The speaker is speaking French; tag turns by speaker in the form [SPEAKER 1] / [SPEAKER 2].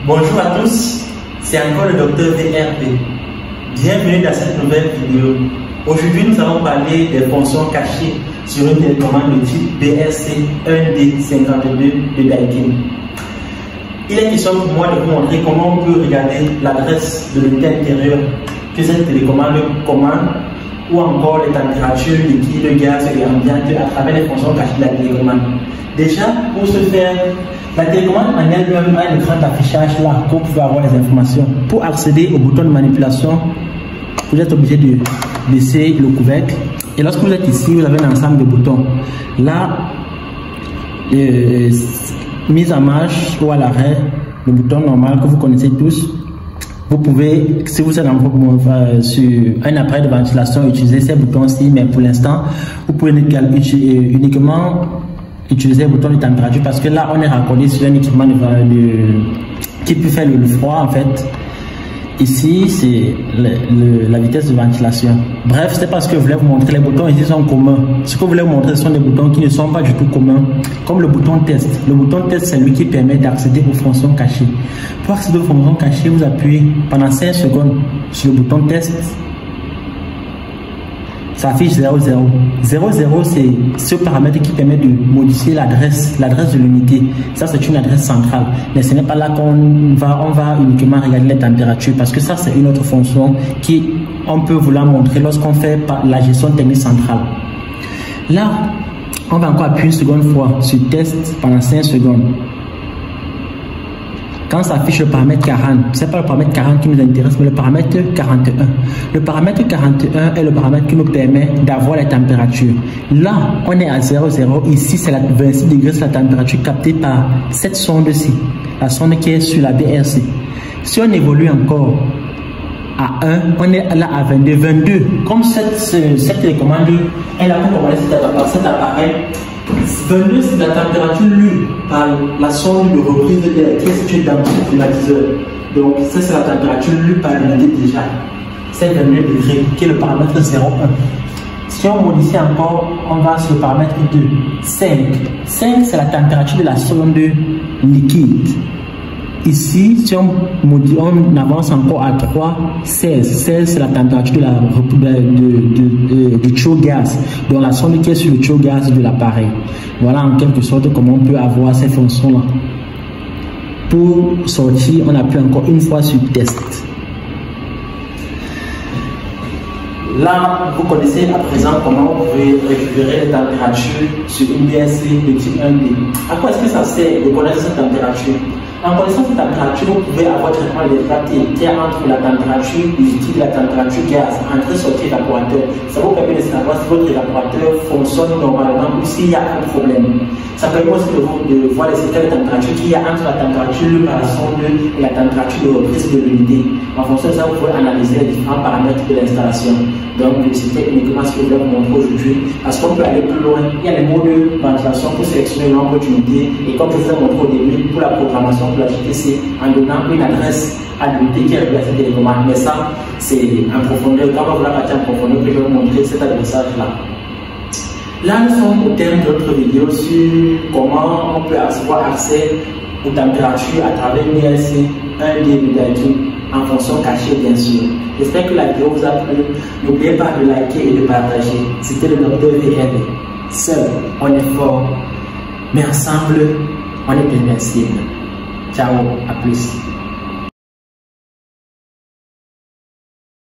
[SPEAKER 1] Bonjour à tous, c'est encore le docteur VRP. Bienvenue dans cette nouvelle vidéo. Aujourd'hui, nous allons parler des fonctions cachées sur une télécommande de type BSC 1D52 de Daikin. Il est question pour moi de vous montrer comment on peut regarder l'adresse de l'unité intérieure que cette télécommande commande ou encore les températures liquides, gaz et ambiantes à travers les fonctions cachées de la télécommande. Déjà, pour ce faire, la télécommande en elle-même a un écran d'affichage là pour pouvoir avoir les informations. Pour accéder au bouton de manipulation, vous êtes obligé de baisser le couvercle. Et lorsque vous êtes ici, vous avez un ensemble de boutons. Là, mise en marche ou à l'arrêt, le bouton normal que vous connaissez tous. Vous pouvez, si vous êtes sur un appareil de ventilation, utiliser ces boutons-ci, mais pour l'instant, vous pouvez uniquement utiliser le bouton de température parce que là, on est raccordé sur un équipement qui peut faire le froid en fait. Ici, c'est la vitesse de ventilation. Bref, c'est parce que je voulais vous montrer. Les boutons ici sont communs. Ce que je voulais vous montrer, ce sont des boutons qui ne sont pas du tout communs. Comme le bouton test. Le bouton test, c'est lui qui permet d'accéder aux fonctions cachées. Pour accéder aux fonctions cachées, vous appuyez pendant 5 secondes sur le bouton test. Ça affiche 00. 00, c'est ce paramètre qui permet de modifier l'adresse de l'unité. Ça, c'est une adresse centrale. Mais ce n'est pas là qu'on va uniquement regarder les températures parce que ça, c'est une autre fonction on peut vous la montrer lorsqu'on fait la gestion technique centrale. Là, on va encore appuyer une seconde fois sur test pendant 5 secondes. Quand ça affiche le paramètre 40, ce n'est pas le paramètre 40 qui nous intéresse, mais le paramètre 41. Le paramètre 41 est le paramètre qui nous permet d'avoir les températures. Là, on est à 00. Ici, c'est la 26 degrés, c'est la température captée par cette sonde-ci, la sonde qui est sur la BRC. Si on évolue encore à 1, on est là à 22. 22, comme cette télécommande est là pour commander cet appareil. 22, c'est la température lue par la sonde de reprise de l'air qui est située dans le climatiseur. Donc, ça, c'est la température lue par l'unité déjà. C'est 22 degrés, qui est le paramètre 0,1. Si on modifie encore, on va sur le paramètre 2. 5. 5, c'est la température de la sonde liquide. Ici, si on avance encore à 3, 16. 16, c'est la température du chaud gaz. Donc la sonde qui est sur le chaud gaz de l'appareil. Voilà en quelque sorte comment on peut avoir ces fonctions-là. Pour sortir, on appuie encore une fois sur test. Là, vous connaissez à présent comment vous pouvez récupérer les températures sur une BSC de type 1D. À quoi est-ce que ça sert de connaître cette température? En connaissant cette température, vous pouvez avoir traitement de l'électricité entre la température liquide et la température gaz, entrée-sortie évaporateur. Ça vous permet de savoir si votre évaporateur fonctionne normalement ou s'il y a un problème. Ça permet aussi de voir les états de température qu'il y a entre la température par la sonde et la température de reprise de l'unité. En fonction de ça, vous pouvez analyser les différents paramètres de l'installation. Donc, c'était uniquement ce que je vais vous montrer aujourd'hui. Parce qu'on peut aller plus loin. Il y a les modes de ventilation pour sélectionner le nombre d'unités. Et comme je vous ai montré au début, pour la programmation, pour la GTC, en donnant une adresse à l'unité qui est replacée télécommande. Mais ça, c'est en profondeur. Quand on va la partir en profondeur, je vais vous montrer cet adressage-là. Là, nous sommes au terme de notre vidéo sur comment on peut avoir accès aux températures à travers une BSC 1D de Daikin en fonction cachée, bien sûr. J'espère que la vidéo vous a plu. N'oubliez pas de liker et de partager. C'était le docteur VRP. Seul, on est fort, mais ensemble, on est invincible. Ciao, à plus.